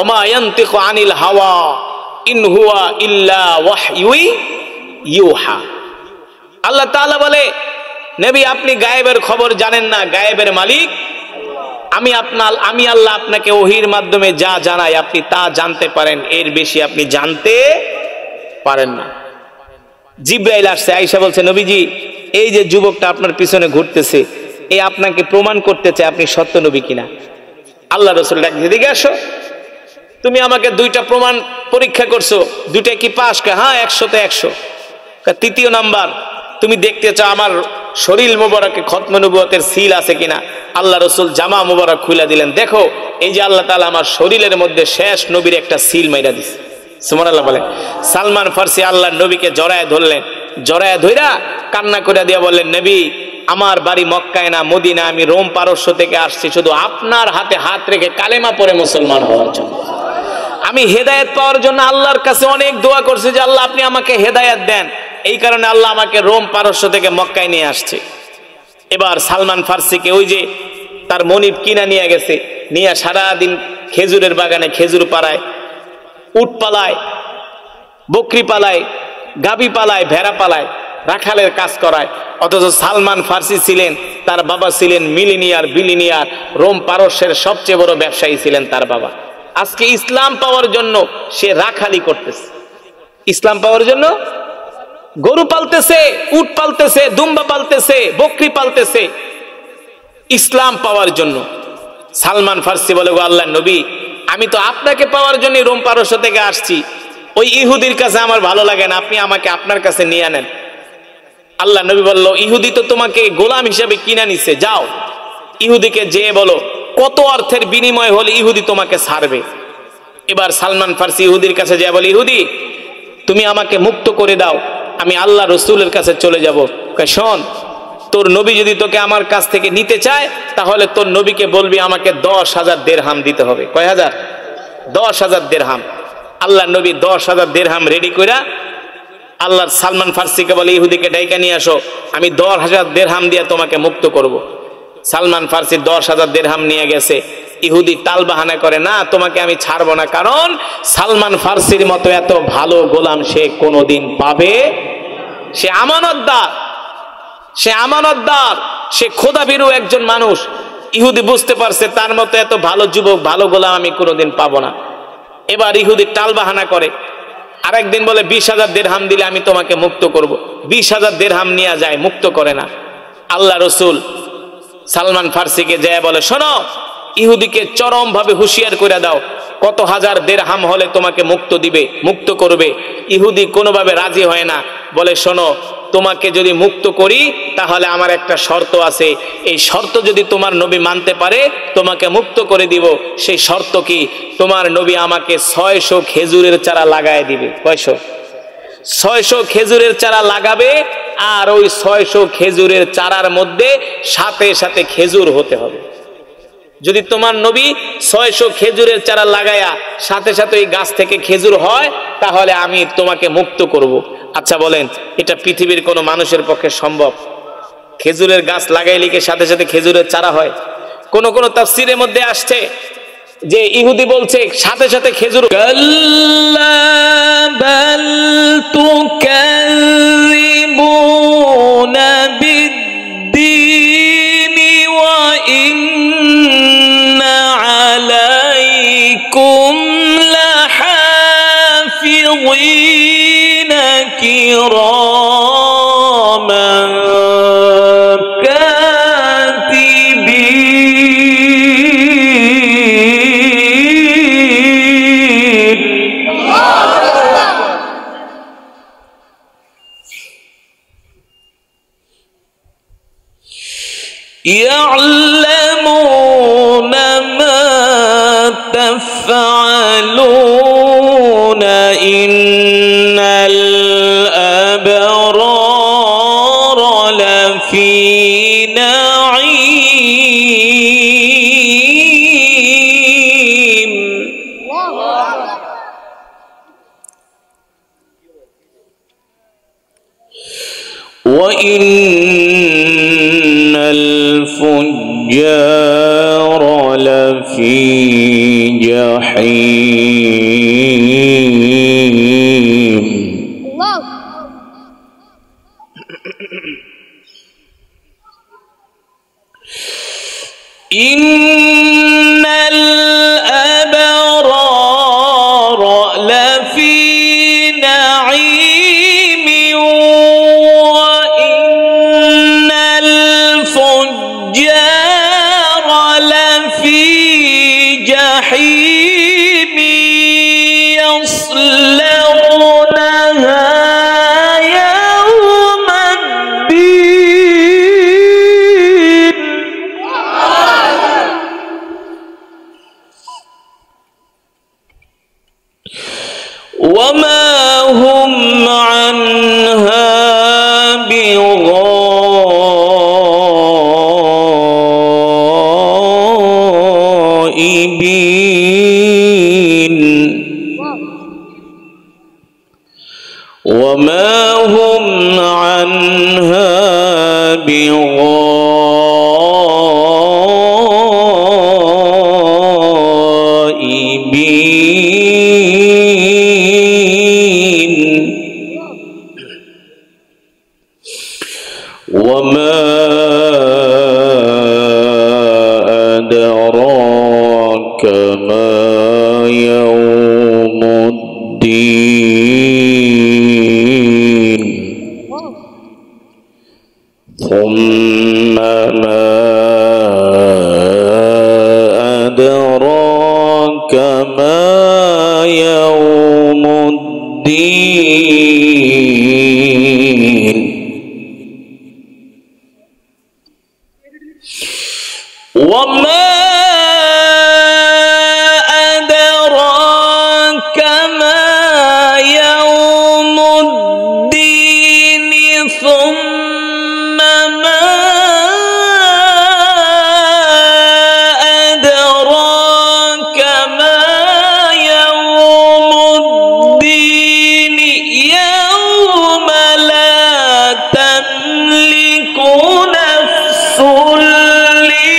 ওমা ইয়ানতিকু আনিল হাওয়া ইন হুয়া ইল্লা ওয়াহয়ু ইউহা। আল্লাহ তাআলা বলে নবী আপনি গায়েবের খবর জানেন না, গায়েবের মালিক আমি আল্লাহ আপনাকে ওহির মাধ্যমে যা জানাই আপনি তা জানতে পারেন, এর বেশি আপনি জানতে পারেন না। জিবরাইল আসছে, আয়েশা বলছে নবীজি এই যে যুবকটা আপনার পিছনে ঘুরতেছে এই আপনাকে প্রমাণ করতে চায় আপনি সত্য নবী কিনা। আল্লাহ রাসূল ডাক দিয়ে দিকে আসো, তুমি আমাকে 2টা প্রমাণ পরীক্ষা করছো, 2টা কি পাস? হ্যাঁ 100-তে 100। তৃতীয় নাম্বার তুমি দেখতে চাও আমার শরীর মোবারকে খতমে নবুয়তের সিল আছে কিনা। আল্লাহ রসুল জামা মোবারক খুলে দিলেন, দেখো এই যে আল্লাহ তাআলা আমার শরীরের মধ্যে শেষ নবীর একটা সিল মাইরা দিছে। সুবহানাল্লাহ বলেন। সালমান ফার্সি আল্লাহ নবীকে জড়ায় ধরলেন, জড়ায় ধইরা কান্না করে দিয়া বললেন নবী আমার বাড়ি মক্কায় না মদিনা, আমি রোম পারস্য থেকে আসছি শুধু আপনার হাতে হাত রেখে কালেমা পড়ে মুসলমান হওয়ার জন্য। আমি হেদায়েত পাওয়ার জন্য আল্লাহর কাছে অনেক দোয়া করছি যে আল্লাহ আপনি আমাকে হেদায়েত দেন, এই কারণে আল্লাহ আমাকে রোম পারস্য থেকে মক্কায় নিয়ে আসছে। এবার সালমান ফার্সিকে ওই যে তার মনিব কিনা নিয়ে গেছে, নিয়ে সারাদিন খেজুরের বাগানে খেজুর পাড়ায়, উট পালায়, বকরি পালায়, গাভী পালায়, ভেড়া পালায়, রাখালের কাজ করায়। অথচ সালমান ফার্সি ছিলেন, তার বাবা ছিলেন মিলিনিয়ার বিলিনিয়ার, রোম পারস্যের সবচেয়ে বড় ব্যবসায়ী ছিলেন তার বাবা। আজকে ইসলাম পাওয়ার জন্য সে রাখালি করতেছে, ইসলাম পাওয়ার জন্য গরু পালতেছে, উট পালতেছে, দুম্বা পালতেছে, বকরি পালতেছে, ইসলাম পাওয়ার জন্য। সালমান ফার্সি বলে গো আল্লাহ নবী আমি তো আপনাকে পাওয়ার জন্য রোম পারস্য থেকে আসছি, ওই ইহুদির কাছে আমার ভালো লাগে না, আপনি আমাকে আপনার কাছে নিয়ে আনেন। আল্লাহ নবী বলল ইহুদি তো তোমাকে গোলাম হিসেবে কিনা নিছে, যাও ইহুদিকে যেয়ে বলো কত অর্থের বিনিময় হলে ইহুদি তোমাকে ছাড়বে। এবার সালমান ফার্সি ইহুদির কাছে যেয়ে বলে ইহুদি তুমি আমাকে মুক্ত করে দাও, আমি আল্লাহ রসুলের কাছে চলে যাব। শোন তোর নবী যদি তোকে আমার কাছ থেকে নিতে চায় তাহলে তোর নবীকে বলবি আমাকে 10,000 দিরহাম দিতে হবে। কয় হাজার? 10,000 দিরহাম। আল্লাহ নবী 10,000 দিরহাম রেডি কইরা আল্লাহ সালমান ফার্সিকে বলে ইহুদিকে ডাইকা নিয়ে আসো, আমি 10,000 দিরহাম দিয়ে তোমাকে মুক্ত করব। সালমান ফার্সি 10,000 দিরহাম নিয়ে গেছে। ইহুদি টাল বাহানা করে না তোমাকে আমি ছাড়বো না, কারণ সালমান ফার্সির মতো এত ভালো গোলাম সে কোনোদিন পাবে। সে আমানতদার, সে আমানতদার, সে খোদাভীরু একজন মানুষ। ইহুদি বুঝতে পারছে তার মতো এত ভালো যুবক, ভালো গোলাম আমি কোনোদিন পাবো না। এবার ইহুদি টাল বাহানা করে, আরেকদিন বলে 20,000 দিরহাম দিলে আমি তোমাকে মুক্ত করব। 20,000 দিরহাম নিয়ে যায়, মুক্ত করে না। আল্লাহ রসুল সালমান ফার্সিকে যায় বলে শোনো ইহুদিকে চরম ভাবে হুঁশিয়ার করে দাও, কত হাজার দিরহাম হলে তোমাকে মুক্ত করবে। ইহুদি কোনোভাবে রাজি হয় না, বলে শোনো, তোমাকে যদি মুক্ত করি তাহলে আমার একটা শর্ত আছে, এই শর্ত যদি তোমার নবী মানতে পারে তোমাকে মুক্ত করে দিব। সেই শর্ত কি? তোমার নবী আমাকে 600 খেজুরের চারা লাগায় দিবে। কয়শো? 600 খেজুরের চারা লাগাবে, আর ওই 600 খেজুরের চারার মধ্যে সাথে সাথে খেজুর হতে হবে। যদি তোমার নবী 600 খেজুরের চারা লাগায়া সাথে সাথে ওই গাছ থেকে খেজুর হয়, তাহলে আমি তোমাকে মুক্ত করব। আচ্ছা বলেন, এটা পৃথিবীর কোনো মানুষের পক্ষে সম্ভব? খেজুরের গাছ লাগাইলে কি সাথে সাথে খেজুরের চারা হয়? কোন কোন তাফসীরের মধ্যে আসছে যে ইহুদি বলছে সাথে সাথে খেজুর। কাল্লা বাল তুকাযিবুনা বিদ্দীনি ওয়া ইন্না আলাইকুম লাহাফিযিনা কিরামান يعلمون ما تفعلون إن الأبرار لفي نعيم وإن الفجار لفي جحيم إن الأبرار لفي نعيم وإن الفجار لفي جحيم يصلونها يوم الدين وما هم عنها بغائبين وما هم عنها بغائبين وما أدراك ما يوم الدين ثم ما أدراك ما يوم الدين وما أدراك ما يوم الدين ثم ما أدراك ما يوم الدين يوم لا تملك نفس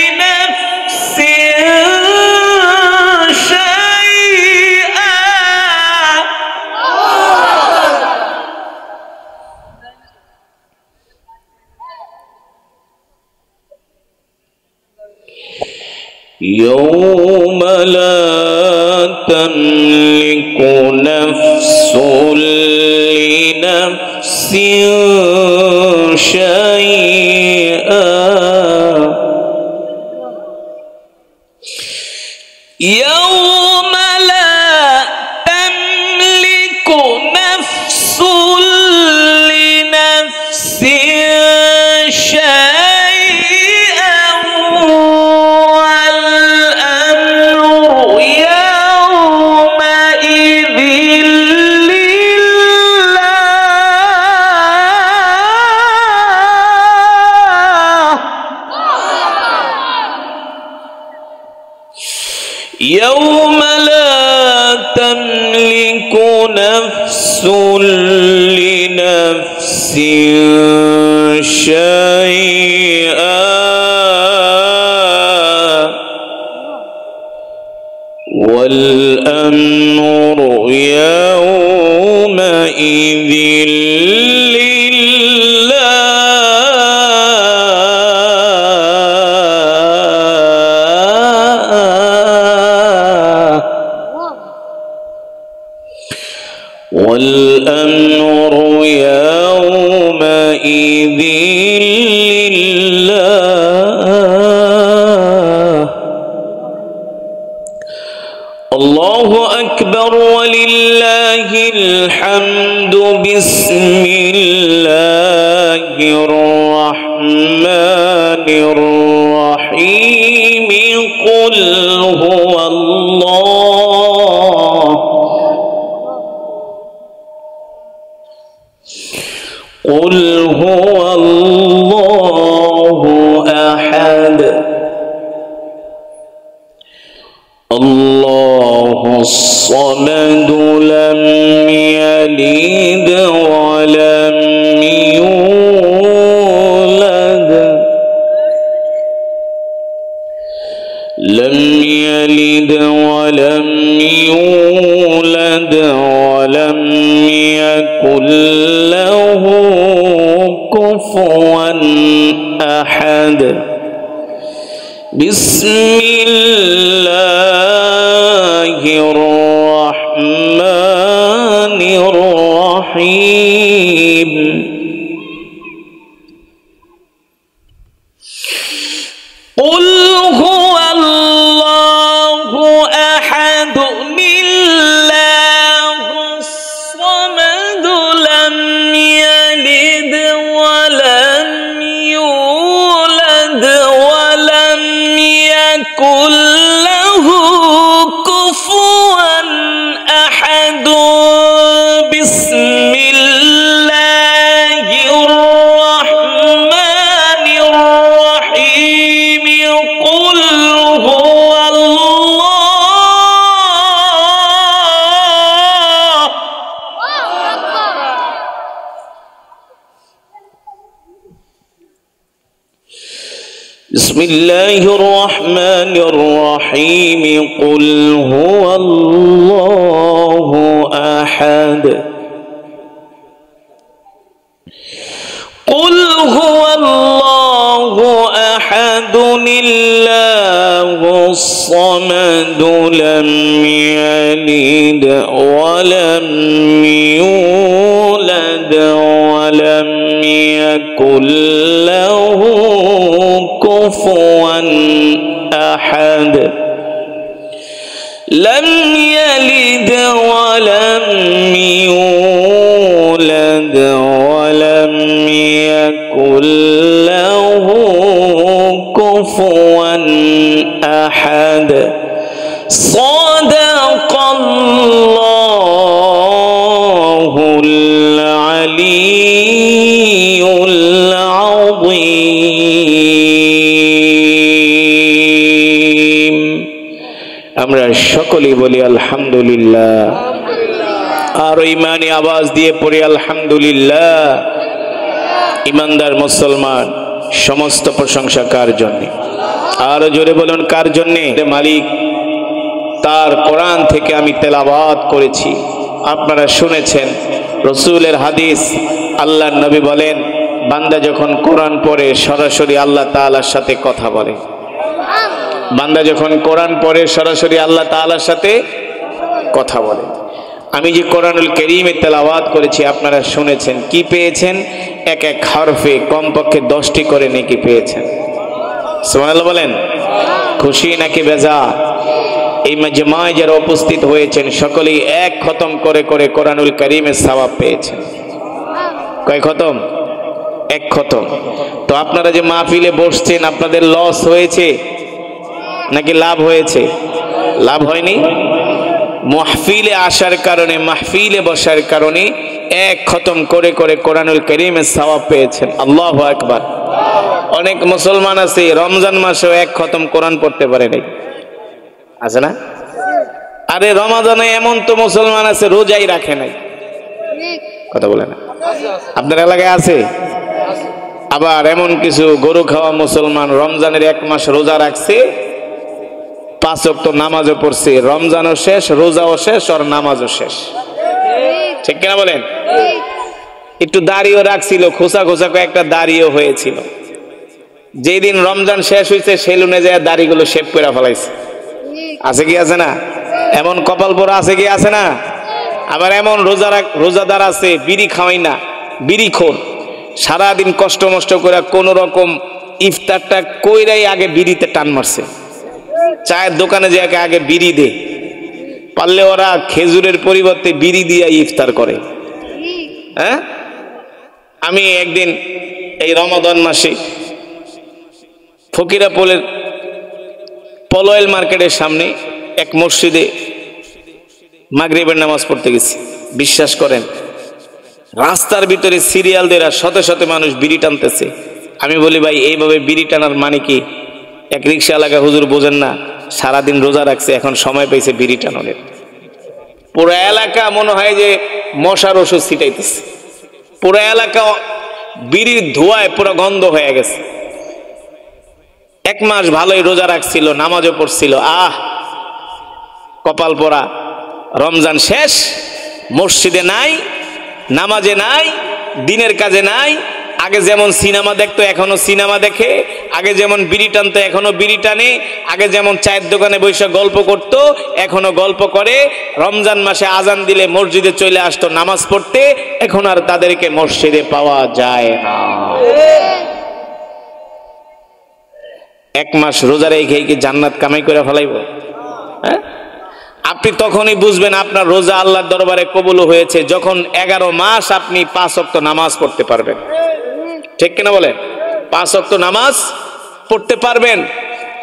لنفس شيئا يوم لا تملك نفس لنفس شيئا يوم لا شيئا والأمر يومئذ يوم لا تملك نفس لنفس شيئا والأمر يومئذ والأمر يومئذ لله. الله أكبر ولله الحمد. بسم الله الرحمن الرحيم. قل هو الله قل هو الله أحد الله الصمد لم يلد ولم يولد ولم يولد ولم يكن له كفوا أحد. بسم الله الرحمن الرحيم. قل هو الله أحد الله الصمد لم يلد ولم يولد ولم يكن له كفوا أحد. بسم الله الرحمن الرحيم. قل هو الله بسم الله الرحمن الرحيم. قل هو الله أحد قل هو الله أحد الله الصمد لم يلد ولم يولد ولم يكن له كفوا أحد. لم يلد ولم يولد ولم يكن له كفوا أحد. صدق الله العلي العظيم. আমরা সকলেই বলি আলহামদুলিল্লাহ। আর ইমানি আওয়াজ দিয়ে পড়ি আলহামদুলিল্লাহ। ইমানদার মুসলমান সমস্ত প্রশংসা কার জন্য? আরো জোরে বলুন কার জন্য? মালিক তার কোরআন থেকে আমি তেলাওয়াত করেছি, আপনারা শুনেছেন। রসুলের হাদিস, আল্লাহর নবী বলেন বান্দা যখন কোরআন পড়ে সরাসরি আল্লাহ তাআলার সাথে কথা বলে। বান্দা যখন কোরআন পড়ে সরাসরি আল্লাহ তাআলার সাথে কথা বলে। আমি যে কোরআনুল কারীমে তেলাওয়াত করেছি আপনারা শুনেছেন, কি পেয়েছেন? এক এক হরফে কমপক্ষে 10টি করে নেকি পেয়েছেন। সুবহানাল্লাহ বলেন। খুশি নাকি বেজার? এই মাজমায় যারা উপস্থিত হয়েছেন সকলেই এক খতম করে করে কোরআনুল কারীমের সওয়াব পেয়েছেন। কয় খতম? এক খতম। তো আপনারা যে মাহফিলে বসছেন আপনাদের লস হয়েছে নাকি লাভ হয়েছে? লাভ হয়নি। মাহফিলে আসার কারণে, মাহফিলে বসার কারণে এক খতম করে করে কোরআনুল কারীমের সওয়াব পেয়েছেন। আল্লাহু আকবার। অনেক মুসলমান আছে রমজান মাসেও এক খতম কোরআন পড়তে পারে নাই, আছে না? আরে রমাদানে এমন তো মুসলমান আছে রোজাই রাখে নাই, কথা বলে না? আপনার এলাকায় আছে? আবার এমন কিছু গরু খাওয়া মুসলমান রমজানের এক মাস রোজা রাখছে, 5 ওয়াক্ত নামাজও পড়ছে, রমজানও শেষ, রোজাও শেষ, আর নামাজও শেষ। ঠিক কিনা বলেন? একটু দাড়িও রাখছিল, খোসা খোসা কয়েকটা দাড়িও হয়েছিল। যেদিন রমজান শেষ হয়েছে সেলুনে যায় দাড়িগুলো শেভ করে ফেলাইছে। আছে কি আছে না? এমন কপাল পোড়া আছে কি আছে না? আবার এমন রোজাদার আছে বিড়ি খাওয়াই না, বিড়ি খোর, সারাদিন কষ্ট মষ্ট করে কোন রকম ইফতারটা কইরাই আগে বিড়িতে টান মারছে। চায়ের দোকানে যে আগে বিড়ি দে, পারলে ওরা খেজুরের পরিবর্তে বিড়ি দিয়ে ইফতার করে। হ্যাঁ, আমি একদিন এই রমাদান মাসে ফকিরাপুলের পলয়েল মার্কেটের সামনে এক মসজিদে মাগরিবের নামাজ পড়তে গেছি। বিশ্বাস করেন রাস্তার ভিতরে সিরিয়াল দেরা শত শত মানুষ বিড়ি টানতেছে। আমি বলি ভাই এইভাবে বিড়ি টানার মানে কি? এক রিক্সা এলাকা হুজুর বোঝেন না, সারাদিন রোজা রাখছে, এখন সময় পাইছে বিড়ি টানানোর। পুরো এলাকা মনে হয় যে মশার ওষুধ ছিটাইতেছে, পুরো এলাকা বিড়ির ধোঁয়ায় পুরো গন্ধ হয়ে গেছে। 1 মাস ভালোই রোজা রাখছিল, নামাজও পড়ছিল, কপাল পোড়া। রমজান শেষ, মসজিদে নাই, নামাজে নাই, দিনের কাজে নাই। আগে যেমন সিনেমা দেখতো এখনো সিনেমা দেখে, আগে যেমন বিড়ি টানতো এখনো বিড়ি টানে, আগে যেমন চায়ের দোকানে বসে গল্প করতো এখনো গল্প করে। রমজান মাসে আজান দিলে মসজিদে চলে আসতো নামাজ পড়তে, এখন আর তাদেরকে মসজিদে পাওয়া যায় না। 1 মাস রোজা রেখে কি জান্নাত কামাই করে ফেলাইব? হ্যাঁ, আপনি তখনই বুঝবেন আপনার রোজা আল্লাহর দরবারে কবুল হয়েছে যখন 11 মাস আপনি 5 ওয়াক্ত নামাজ পড়তে পারবেন। ঠিক কিনা বলেন? 5 ওয়াক্ত নামাজ পড়তে পারবেন,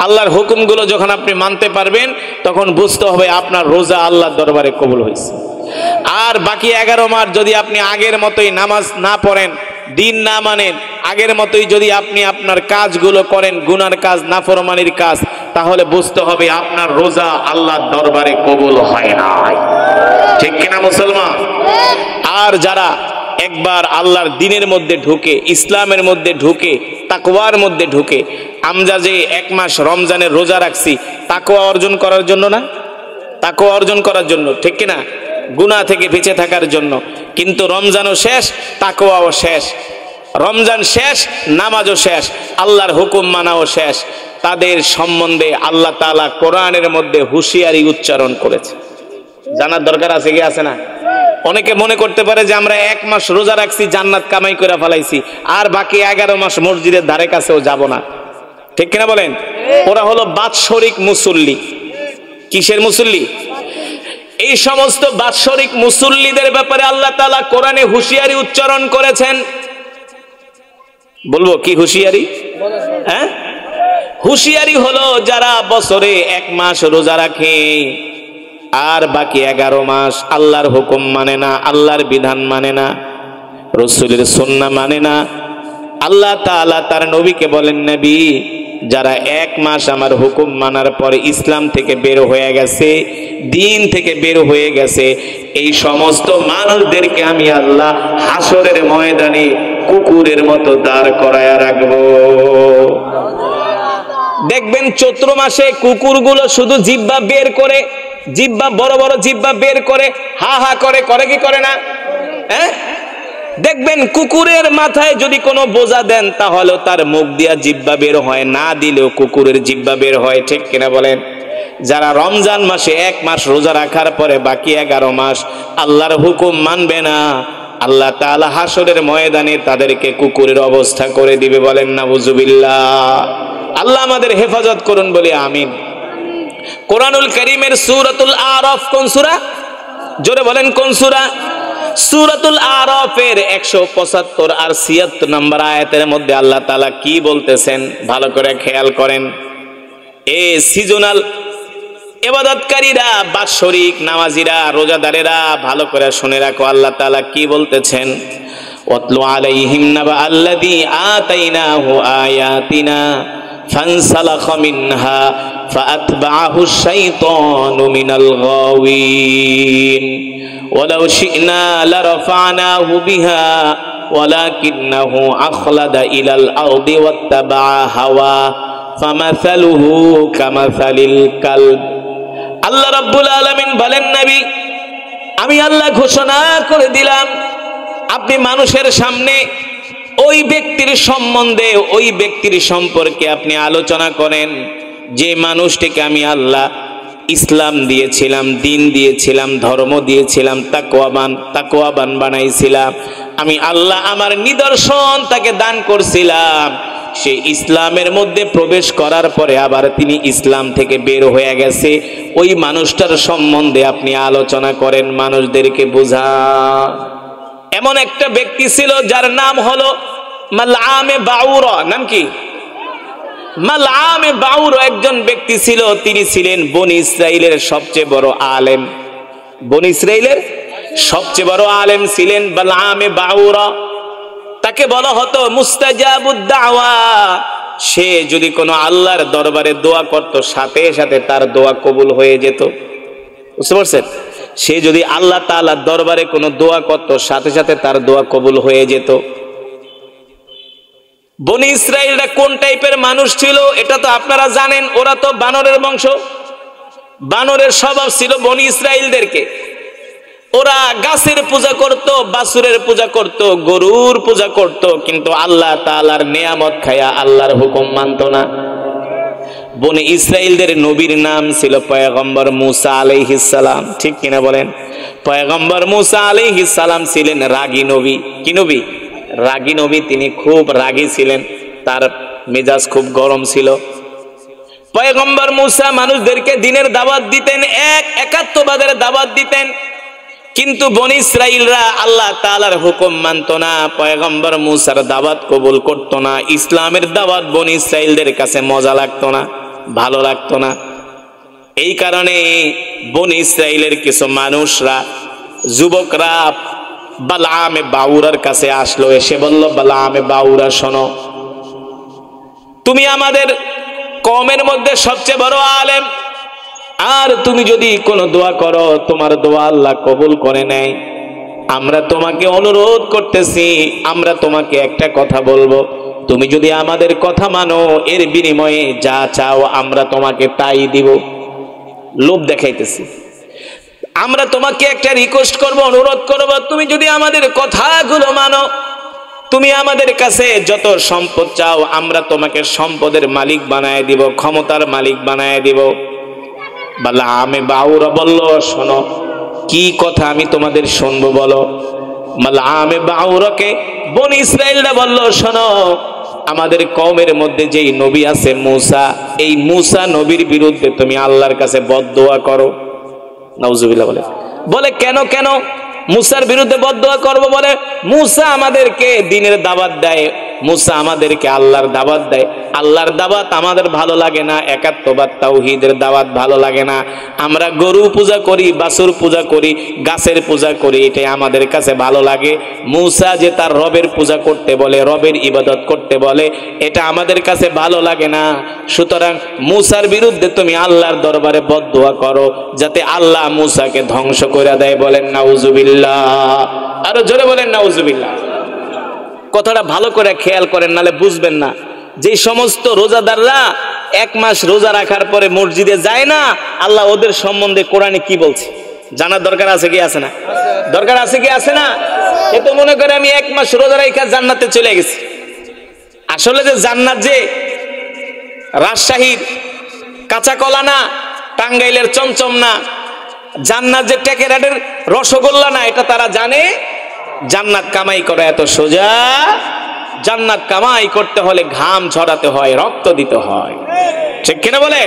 আল্লাহর হুকুমগুলো যখন আপনি মানতে পারবেন তখন বুঝতে হবে আপনার রোজা আল্লাহর দরবারে কবুল হয়েছে। আর বাকি 11 মাস যদি আপনি আগের মতোই নামাজ না পড়েন, দিন না মানেন, আগের মতোই যদি আপনি আপনার কাজগুলো করেন, গুনার কাজ, নাফরমানির কাজ, তাহলে বুঝতে হবে আপনার রোজা আল্লাহর দরবারে কবুল হয় নাই। ঠিক কিনা মুসলমান? আর যারা একবার আল্লাহর দ্বীনের মধ্যে ঢুকে, ইসলামের মধ্যে ঢুকে, তাকওয়ার মধ্যে ঢুকে, আমরা যে 1 মাস রমজানের রোজা রাখছি তাকওয়া অর্জন করার জন্য না, তাকওয়া অর্জন করার জন্য, ঠিক কিনা? গুনাহ থেকে বেঁচে থাকার জন্য। কিন্তু রমজানও শেষ, তাকওয়াও শেষ। রমজান শেষ, নামাজও শেষ, আল্লাহর হুকুম মানাও শেষ। তাদের সম্বন্ধে আল্লাহ তাআলা কোরআনের মধ্যে হুঁশিয়ারি উচ্চারণ করেছে। জানার দরকার আছে কি আছে না? অনেকে মনে করতে পারে যে আমরা 1 মাস রোজা রাখছি জান্নাত কামাই করে ফেলাইছি, আর বাকি 11 মাস মসজিদের ধারে কাছেও যাব না। ঠিক কিনা বলেন? ওরা হলো বাৎসরিক মুসল্লি। কিসের মুসল্লি? এই সমস্ত বাৎসরিক মুসল্লিদের ব্যাপারে আল্লাহ তাআলা কোরআনে হুঁশিয়ারি উচ্চারণ করেছেন। বলবো কি হুঁশিয়ারি? হ্যাঁ, হুঁশিয়ারি হলো যারা বছরে 1 মাস রোজা রাখে আর বাকি 11 মাস আল্লাহর হুকুম মানে না, আল্লাহর বিধান মানে না, রাসূলের সুন্নাহ মানে না। আল্লাহ তাআলা তার নবীকে বলেন, নবী যারা 1 মাস আমার হুকুম মানার পরে ইসলাম থেকে বের হয়ে গেছে, দিন থেকে বের হয়ে গেছে, এই সমস্ত মানুষদেরকে আমি আল্লাহ হাসরের ময়দানে কুকুরের মতো দাঁড় করায়া রাখবো। দেখবেন চৈত্র মাসে কুকুরগুলো শুধু জিহ্বা বের করে, জিহ্বা বড় বড় জিহ্বা বের করে হা হা করে, করে কি করে না? হ্যাঁ, দেখবেন কুকুরের মাথায় যদি কোনো বোঝা দেন তাহলে তার মুখ দিয়া জিহ্বা বের হয়, না দিলেও কুকুরের জিহ্বা বের হয়। ঠিক কিনা বলেন? যারা রমজান মাসে 1 মাস রোজা রাখার পরে বাকি 11 মাস আল্লাহর হুকুম মানবে না, আল্লাহ তাআলা হাসরের ময়দানে তাদেরকে কুকুরের অবস্থা করে দিবে। বলেন নাউজুবিল্লাহ। আল্লাহ আমাদের হেফাজত করুন, বলি আমিন। কোরআনুল কারীমের সূরাতুল আরাফ কোন সূরা? জোরে বলেন কোন সূরা? সূরাতুল আরাফের 175 আর 76 নম্বর আয়াতের মধ্যে আল্লাহ তাআলা কি বলতেছেন ভালো করে খেয়াল করেন। সিজনাল ইবাদতকারীরা, বাৎসরিক নামাজীরা, রোজাদারেরা ভালো করে শুনে রাখো আল্লাহ তাআলা কি বলতেছেন। ওয়াতলু আলাইহিম নাবা আল্লাযী আতাইনাহু আয়াতিনা ফানসালাখা মিনহা ফাআতবাআহু আশ-শাইতানু মিনাল গাওয়িন ওয়ালাউ শি'না লারাফা'নাহু বিহা ওয়ালাকিন্নাহু আখলাদা ইলাল আরদি ওয়াত্তাবা'a হাওয়া ফামাসালুহু কামাসালিল কালব। আল্লাহ রাব্বুল আলামিন বলেন, নবী আমি আল্লাহ ঘোষণা করে দিলাম আপনি মানুষের সামনে ওই ব্যক্তির সম্বন্ধে, ওই ব্যক্তির সম্পর্কে আপনি আলোচনা করেন যে মানুষটিকে আমি আল্লাহ ইসলাম দিয়েছিলাম, দিন দিয়েছিলাম, ধর্ম দিয়েছিলাম, তাকওয়াবান বানাইছিলাম। আমি আল্লাহ আমার নিদর্শন তাকে দান করছিলাম। সে ইসলামের মধ্যে প্রবেশ করার পরে আবার তিনি ইসলাম থেকে বের হয়ে গেছে। ওই মানুষটার সম্বন্ধে আপনি আলোচনা করেন, মানুষদেরকে বোঝান। এমন একটা ব্যক্তি ছিল যার নাম হলো মালআমে বাউরা। নাম কি? মালআমে বাউরা একজন ব্যক্তি ছিল, তিনি ছিলেন বনি ইসরাইলের সবচেয়ে বড় আলেম। বনি ইসরাইলের সবচেয়ে বড় আলেম ছিলেন মালআমে বাউরা। তাকে বলা হতো মুস্তাজাবুদ দাওয়া। সে যদি কোনো আল্লাহর দরবারে দোয়া করত সাথে সাথে তার দোয়া কবুল হয়ে যেত। বুঝতে পারছেন? সে যদি আল্লাহ তাআলার দরবারে কোনো দোয়া করত সাথে সাথে তার দোয়া কবুল হয়ে যেত। বনি ইসরাইলরা কোন টাইপের মানুষ ছিল এটা তো আপনারা জানেন। ওরা তো বানরের বংশ। বানরের স্বভাব ছিল বনি ইসরাইলদেরকে। ওরা গাছের পূজা করত, বাছুরের পূজা করত, গরুর পূজা করত, কিন্তু আল্লাহ তাআলার নিয়ামত খায়া আল্লাহর হুকুম মানত না। বনি ইসরাইলদের নবীর নাম ছিল পয়গম্বর মুসা আলাইহিস সালাম। ঠিক কিনা বলেন? পয়গম্বর মুসা আলাইহিস সালাম ছিলেন রাগী নবী। কি নবী? রাগী নবী। তিনি খুব রাগী ছিলেন, তার মেজাজ খুব গরম ছিল। পয়গম্বর মুসা মানুষদেরকে দিনের দাওয়াত দিতেন, একাত্মবাদের দাওয়াত দিতেন, কিন্তু বনি ইসরাইলরা আল্লাহ তাআলার হুকুম মানত না, পয়গম্বর মুসার দাওয়াত কবুল করত না। ইসলামের দাওয়াত বনি ইসরাইলদের কাছে মজা লাগতো না, ভালো লাগতো না। এই কারণে বনি ইসরাইলের কিছু মানুষরা, যুবকরা বালআমে বাউরার কাছে আসলো। এসে বলল, বালআমে বাউরা শোনো, তুমি আমাদের কওমের মধ্যে সবচেয়ে বড় আলেম, আর তুমি যদি কোনো দোয়া করো তোমার দোয়া আল্লাহ কবুল করে নেয়। আমরা তোমাকে অনুরোধ করতেছি, আমরা তোমাকে একটা কথা বলবো, তুমি যদি আমাদের কথা মানো এর বিনিময়ে যা চাও আমরা তোমাকে তাই দিব। লোভ দেখাইতেছি। আমরা তোমাকে একটা রিকোয়েস্ট করব, অনুরোধ করব, তুমি যদি আমাদের কথাগুলো মানো, তুমি আমাদের কাছে যত সম্পদ চাও আমরা তোমাকে সম্পদের মালিক বানায় দিব, ক্ষমতার মালিক বানায় দিব। বালআমে বাউরা বলল, শোনো কি কথা আমি তোমাদের শুনবো বলো। বালআমে বাউরাকে বনি ইসরাইলরা বলল, শোনো আমাদের কওমের মধ্যে যেই নবী আছে মুসা, এই মুসা নবীর বিরুদ্ধে তুমি আল্লাহর কাছে বদদোয়া করো। নাউজুবিল্লাহ বলে। বলে কেন কেন মুসার বিরুদ্ধে বদদোয়া করব? বলে মুসা আমাদেরকে দ্বীনের দাওয়াত দেয়, মুসা আমাদেরকে আল্লাহর দাওয়াত দেয়। আল্লাহর দাওয়াত আমাদের ভালো লাগে না, একাত্মবাদ তাওহীদের দাওয়াত ভালো লাগে না। আমরা গরু পূজা করি, বাছুর পূজা করি, গাছের পূজা করি, এটাই আমাদের কাছে ভালো লাগে। মুসা যে তার রবের পূজা করতে বলে, রবের ইবাদত করতে বলে, এটা আমাদের কাছে ভালো লাগে না। সুতরাং মুসার বিরুদ্ধে তুমি আল্লাহর দরবারে বদদোয়া করো যাতে আল্লাহ মুসাকে ধ্বংস করে দেয়। বলেন নাউজুবিল্লাহ। আরো জোরে বলেন নাউজুবিল্লাহ। কথাটা ভালো করে খেয়াল করেন, নালে বুঝবেন না। যে সমস্ত রোজাদাররা 1 মাস রোজা রাখার পরে মসজিদে যায় না, আল্লাহ ওদের সম্বন্ধে কোরআনে কি বলছে জানার দরকার আছে কি আছে না? দরকার আছে কি আছে না? এ তো মনে করে আমি 1 মাস রোজা রাখা জান্নাতে চলে গেছি। আসলে যে জান্নাত যে রাজশাহীর কাঁচা কলা না, টাঙ্গাইলের চমচম না, জান্নাত যে টেকেরাটের রসগোল্লা না, এটা তারা জানে। জান্নাত কামাই করা এত সোজা? জান্নাত কামাই করতে হলে ঘাম ঝরাতে হয়, রক্ত দিতে হয়। ঠিক কিনা বলে?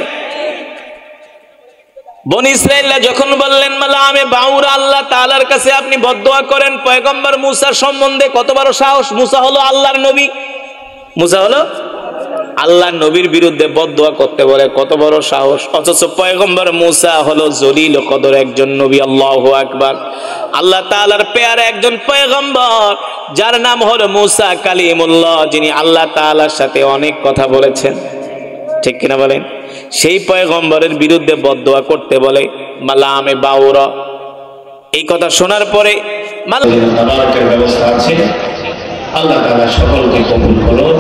বনি ইসরাইলরা যখন বললেন মালামে বাউরা আল্লাহ তাআলার কাছে আপনি বদদোয়া করেন পয়গম্বর মুসার সম্বন্ধে, কত বড় সাহস! মুসা হলো আল্লাহর নবী, মুসা হলো আল্লাহর নবীর বিরুদ্ধে বদদোয়া করতে বলে, কত বড় সাহস! অথচ পয়গম্বর মুসা হলো জলিল কদর একজন নবী। আল্লাহু আকবার। আল্লাহ তাআলার পেয়ারা একজন পয়গম্বর, যার নাম হলো মুসা কালিমুল্লাহ, যিনি আল্লাহ তাআলার সাথে অনেক কথা বলেছেন, ঠিক কিনা বলেন? সেই পয়গম্বরের বিরুদ্ধে বদদোয়া করতে বলে মালামে বাউরা। এই কথা শোনার পরে ব্যবস্থা আছে, আল্লাহ তাআলা সকলকে কবুল করুন।